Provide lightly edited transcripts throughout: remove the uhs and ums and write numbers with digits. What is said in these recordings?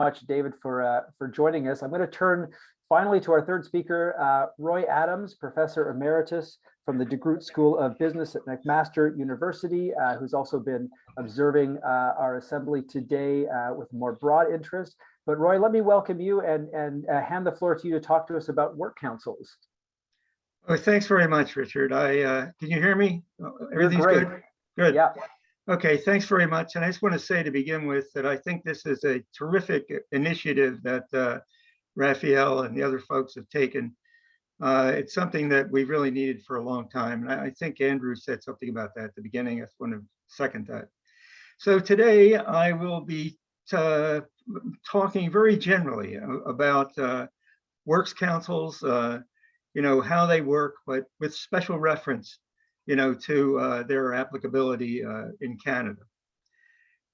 much, David, for joining us. I'm going to turn finally to our third speaker, Roy Adams, Professor Emeritus from the DeGroote School of Business at McMaster University, who's also been observing our assembly today with more broad interest. But Roy, let me welcome you and hand the floor to you to talk to us about work councils. Oh, thanks very much, Richard. Can you hear me? Everything's great. Good? Good. Yeah. Okay, thanks very much. And I just want to say to begin with that I think this is a terrific initiative that Raphael and the other folks have taken. It's something that we really needed for a long time. And I think Andrew said something about that at the beginning. I just want to second that. So today I will be talking very generally about works councils, how they work, but with special reference, to their applicability in Canada.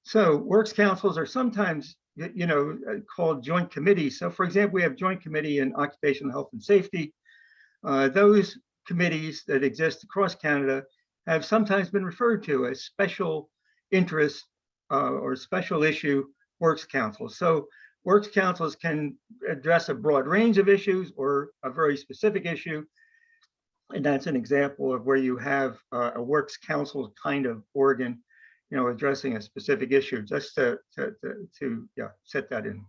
So works councils are sometimes, called joint committees. So for example, we have joint committee in occupational health and safety. Those committees that exist across Canada have sometimes been referred to as special interest or special issue works councils. So works councils can address a broad range of issues or a very specific issue. And that's an example of where you have a works council kind of organ, addressing a specific issue, just to set that in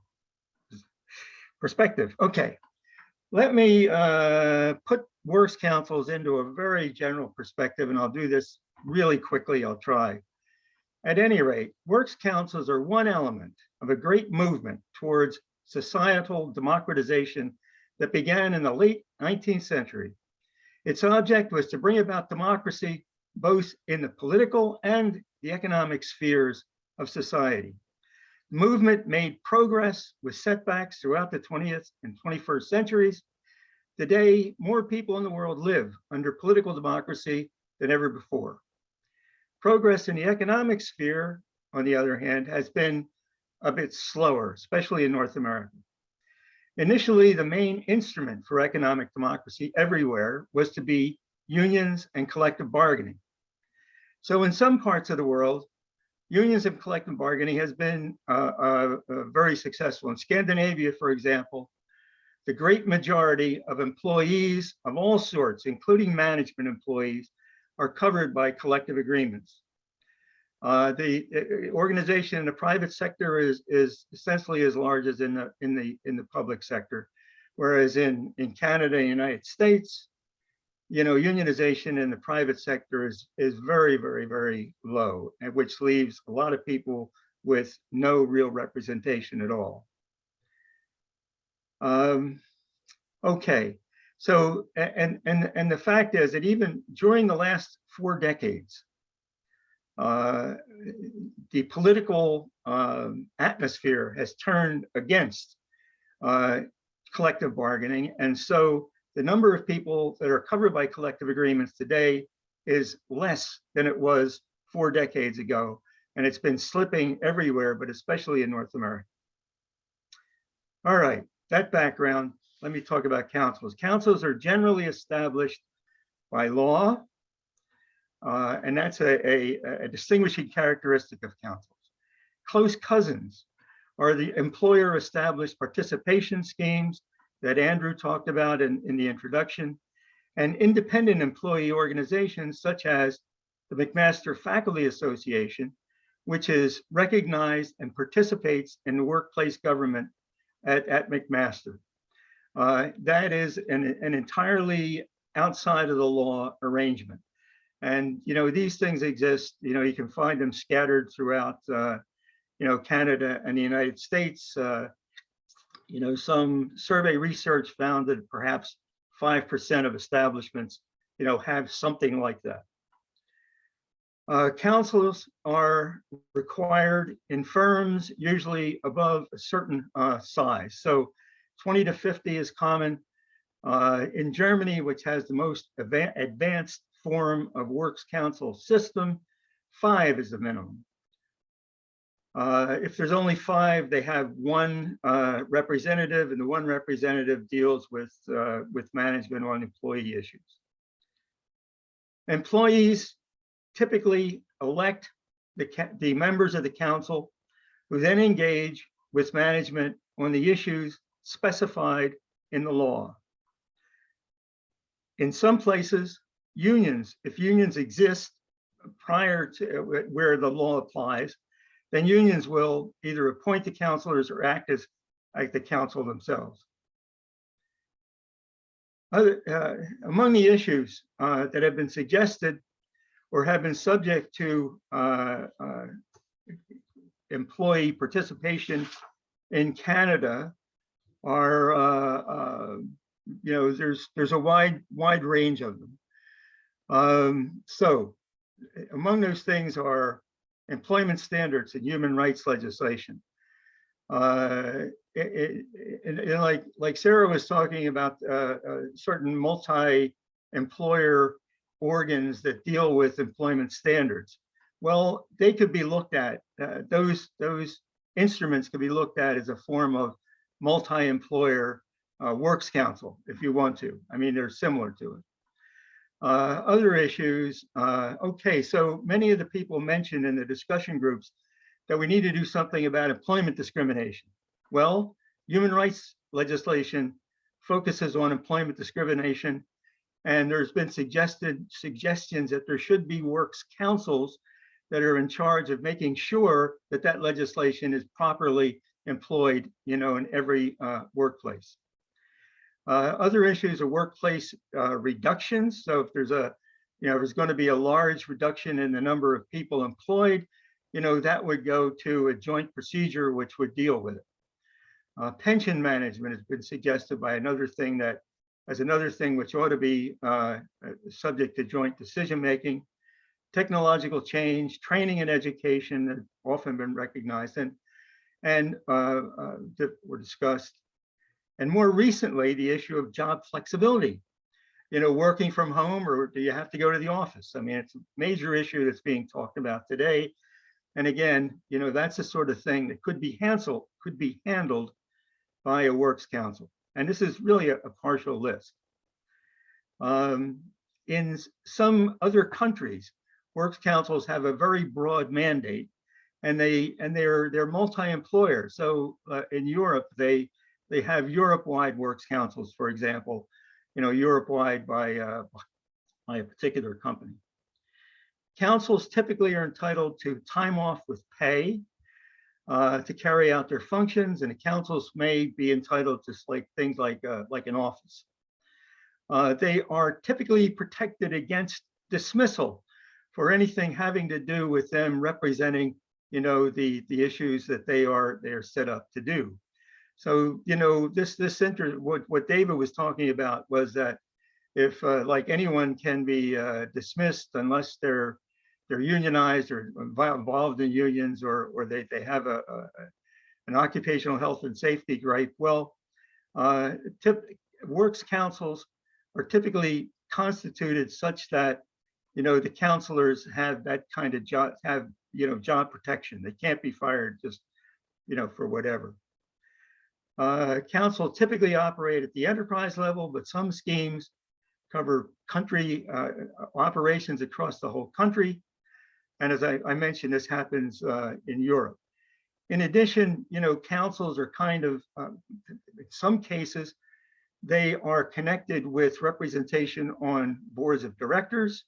perspective. Okay, let me put works councils into a very general perspective, and I'll do this really quickly. I'll try. At any rate, works councils are one element of a great movement towards societal democratization that began in the late 19th century. Its object was to bring about democracy both in the political and the economic spheres of society. The movement made progress with setbacks throughout the 20th and 21st centuries. Today, more people in the world live under political democracy than ever before. Progress in the economic sphere, on the other hand, has been a bit slower, especially in North America. Initially, the main instrument for economic democracy everywhere was to be unions and collective bargaining. So in some parts of the world, unions and collective bargaining has been very successful. In Scandinavia, for example, the great majority of employees of all sorts, including management employees, are covered by collective agreements. The organization in the private sector is essentially as large as in the public sector, whereas in Canada and United States, unionization in the private sector is very, very, very low, and which leaves a lot of people with no real representation at all. Okay, so and the fact is that even during the last 4 decades, the political atmosphere has turned against collective bargaining. And so the number of people that are covered by collective agreements today is less than it was 4 decades ago. And it's been slipping everywhere, but especially in North America. All right, that background, let me talk about councils. Councils are generally established by law. And that's a distinguishing characteristic of councils. Close cousins are the employer-established participation schemes that Andrew talked about in the introduction, and independent employee organizations such as the McMaster Faculty Association, which is recognized and participates in the workplace government at McMaster. That is an entirely outside of the law arrangement. And, these things exist, you can find them scattered throughout, Canada and the United States. Some survey research found that perhaps 5% of establishments, have something like that. Councils are required in firms usually above a certain size. So 20 to 50 is common. In Germany, which has the most advanced form of works council system, 5 is the minimum. If there's only 5, they have 1 representative, and the 1 representative deals with management on employee issues. Employees typically elect the members of the council, who then engage with management on the issues specified in the law. In some places, unions, if unions exist prior to where the law applies, then unions will either appoint the counselors or act as like the council themselves. Among the issues that have been suggested or have been subject to employee participation in Canada are, there's a wide range of them. So among those things are employment standards and human rights legislation. And like Sarah was talking about certain multi-employer organs that deal with employment standards. Well, they could be looked at, those instruments could be looked at as a form of multi-employer works council, if you want to. I mean, they're similar to it. Other issues, okay, so many of the people mentioned in the discussion groups that we need to do something about employment discrimination. Well, human rights legislation focuses on employment discrimination, and there's been suggestions that there should be works councils that are in charge of making sure that that legislation is properly employed, in every workplace. Other issues are workplace reductions. So if there's there's going to be a large reduction in the number of people employed, that would go to a joint procedure which would deal with it. Pension management has been suggested by another thing which ought to be subject to joint decision making. Technological change, training and education have often been recognized and were discussed. And more recently, the issue of job flexibility, working from home, or do you have to go to the office? I mean, it's a major issue that's being talked about today. And again, that's the sort of thing that could be handled by a works council. And this is really a partial list. In some other countries, works councils have a very broad mandate, and they're multi-employer. So in Europe, they have Europe-wide works councils, for example, Europe-wide by a particular company. Councils typically are entitled to time off with pay to carry out their functions, and the councils may be entitled to things like an office. They are typically protected against dismissal for anything having to do with them representing, the issues that they are set up to do. So, what David was talking about was that if like anyone can be dismissed unless they're unionized or involved in unions, or they have an occupational health and safety gripe. Well, works councils are typically constituted such that the counselors have that kind of job, job protection. They can't be fired just for whatever. Council typically operate at the enterprise level, but some schemes cover country operations across the whole country. And as I mentioned, this happens in Europe. In addition, councils are kind of, in some cases, they are connected with representation on boards of directors.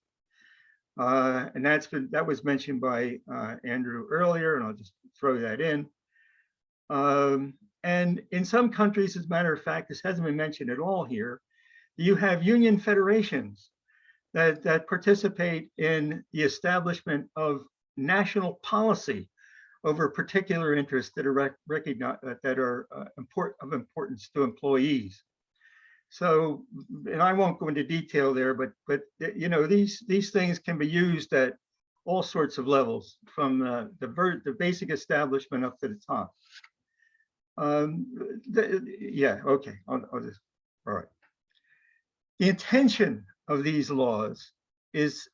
And that was mentioned by Andrew earlier, and I'll just throw that in. And in some countries, as a matter of fact, this hasn't been mentioned at all here, you have union federations that participate in the establishment of national policy over particular interests that are recognized, that are of importance to employees. So, and I won't go into detail there, but these things can be used at all sorts of levels, from the basic establishment up to the top. Yeah, okay, I'll just, all right. The intention of these laws is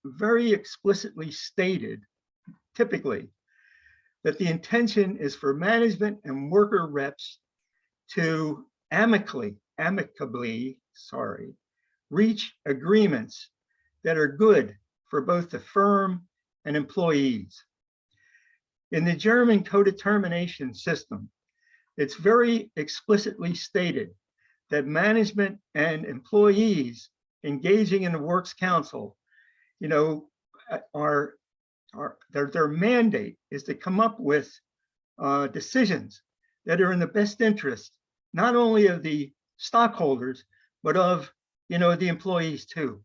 very explicitly stated, typically, that the intention is for management and worker reps to amicably, reach agreements that are good for both the firm and employees. In the German codetermination system, it's very explicitly stated that management and employees engaging in the works council, you know, their mandate is to come up with decisions that are in the best interest, not only of the stockholders, but of, you know, the employees too.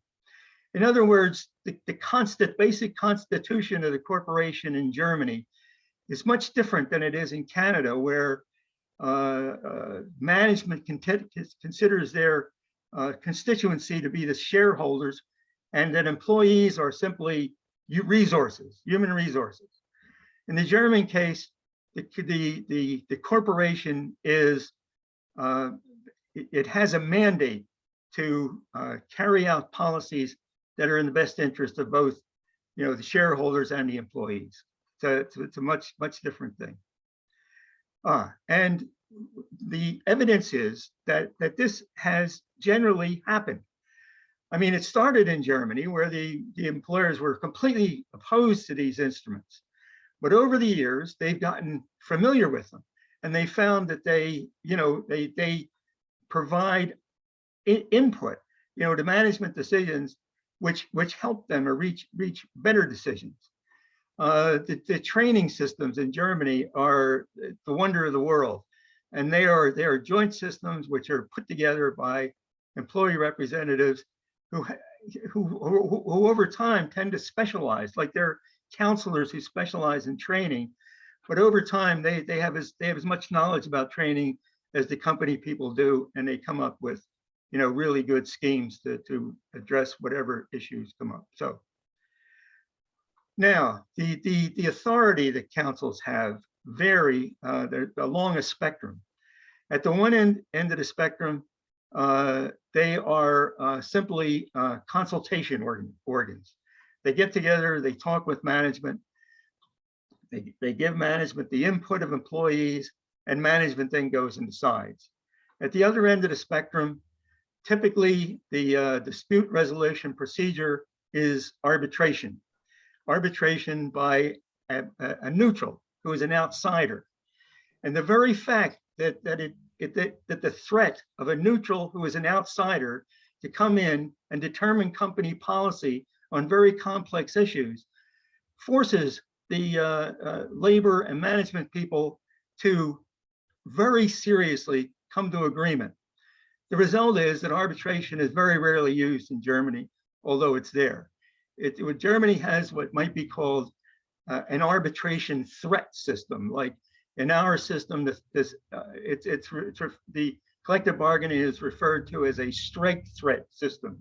In other words, the basic constitution of the corporation in Germany is much different than it is in Canada, where management considers their constituency to be the shareholders, and that employees are simply resources, human resources. In the German case, the corporation is, it has a mandate to carry out policies that are in the best interest of both, you know, the shareholders and the employees. So it's a much different thing. And the evidence is that this has generally happened. I mean, it started in Germany, where the employers were completely opposed to these instruments. But over the years, they've gotten familiar with them, and they found that they provide input, you know, to management decisions, which help them or reach better decisions. The training systems in Germany are the wonder of the world, and they are joint systems which are put together by employee representatives who over time tend to specialize, like they're counselors who specialize in training, but over time they have as much knowledge about training as the company people do, and they come up with, you know, really good schemes to address whatever issues come up. So now the authority that councils have vary along a spectrum. At the one end of the spectrum, they are simply consultation organs. They get together, they talk with management, they give management the input of employees, and management then goes and decides. At the other end of the spectrum, typically the dispute resolution procedure is arbitration. Arbitration by a neutral who is an outsider. And the very fact that the threat of a neutral who is an outsider to come in and determine company policy on very complex issues forces the labor and management people to very seriously come to agreement. The result is that arbitration is very rarely used in Germany, although it's there. Germany has what might be called an arbitration threat system. Like in our system, the collective bargaining is referred to as a strike threat system.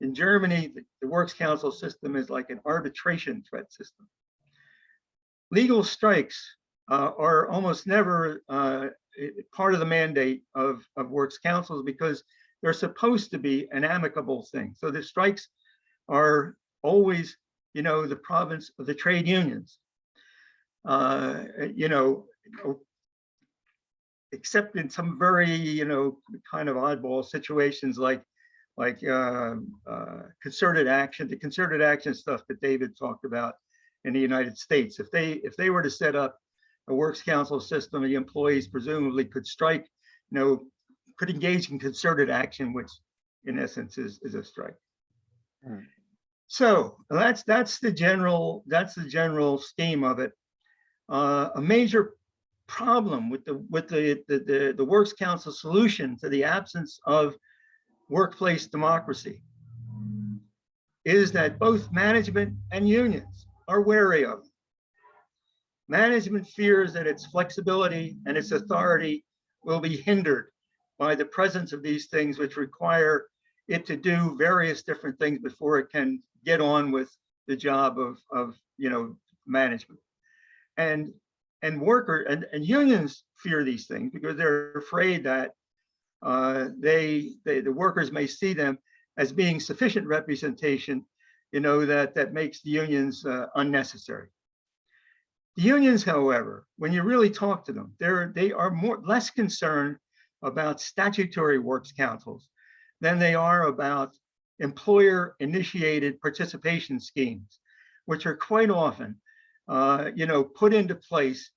In Germany, the Works Council system is like an arbitration threat system. Legal strikes are almost never part of the mandate of Works Councils, because they're supposed to be an amicable thing. So the strikes are always, you know, the province of the trade unions. You know, except in some very, you know, kind of oddball situations like concerted action, the concerted action stuff that David talked about in the United States. If they were to set up a Works Council system, the employees presumably could strike, you know, could engage in concerted action, which in essence is a strike. So that's the general scheme of it. A major problem with the Works Council solution to the absence of workplace democracy is that both management and unions are wary of it. Management fears that its flexibility and its authority will be hindered by the presence of these things, which require it to do various different things before it can get on with the job of you know, management. And unions fear these things because they're afraid that the workers may see them as being sufficient representation, you know, that makes the unions unnecessary. The unions, however, when you really talk to them, they are less concerned about statutory works councils than they are about employer-initiated participation schemes, which are quite often put into place,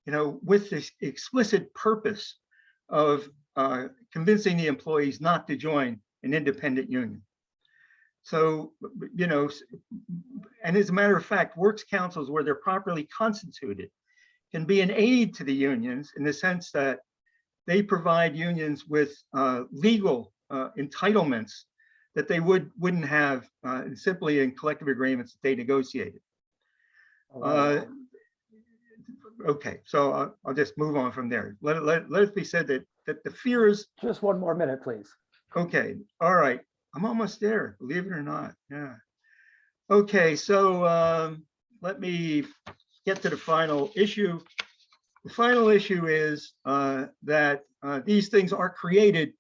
with this explicit purpose of convincing the employees not to join an independent union. So, and as a matter of fact, works councils, where they're properly constituted, can be an aid to the unions in the sense that they provide unions with legal entitlements that they wouldn't have simply in collective agreements that they negotiated. Okay, so I'll just move on from there. Let it be said that the fears. Just one more minute, please. Okay, all right. I'm almost there, believe it or not. Yeah. Okay, so let me get to the final issue. The final issue is that these things are created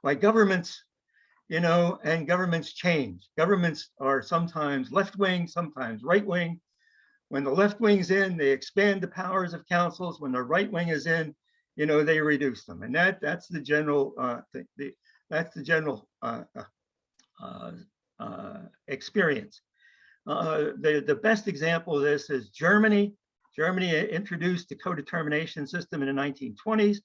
by governments, and governments change. Governments are sometimes left-wing, sometimes right-wing. When the left wing's in, they expand the powers of councils. When the right wing is in, they reduce them. And that's the general experience. The best example of this is Germany. Germany introduced the co-determination system in the 1920s.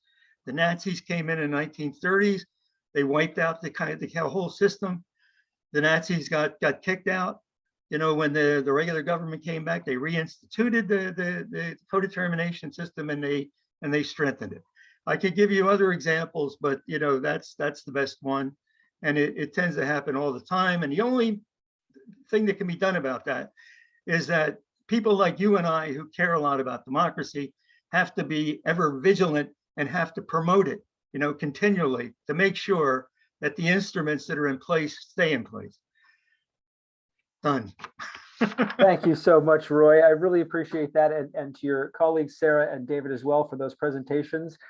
The Nazis came in the 1930s. They wiped out the whole system. The Nazis got kicked out. When the regular government came back, they reinstituted the co-determination system, and they strengthened it. I could give you other examples, but that's the best one, and it tends to happen all the time. And the only thing that can be done about that is that people like you and I, who care a lot about democracy, have to be ever vigilant and have to promote it, continually, to make sure that the instruments that are in place stay in place. Done. Thank you so much, Roy. I really appreciate that, and to your colleagues, Sarah and David, as well, for those presentations.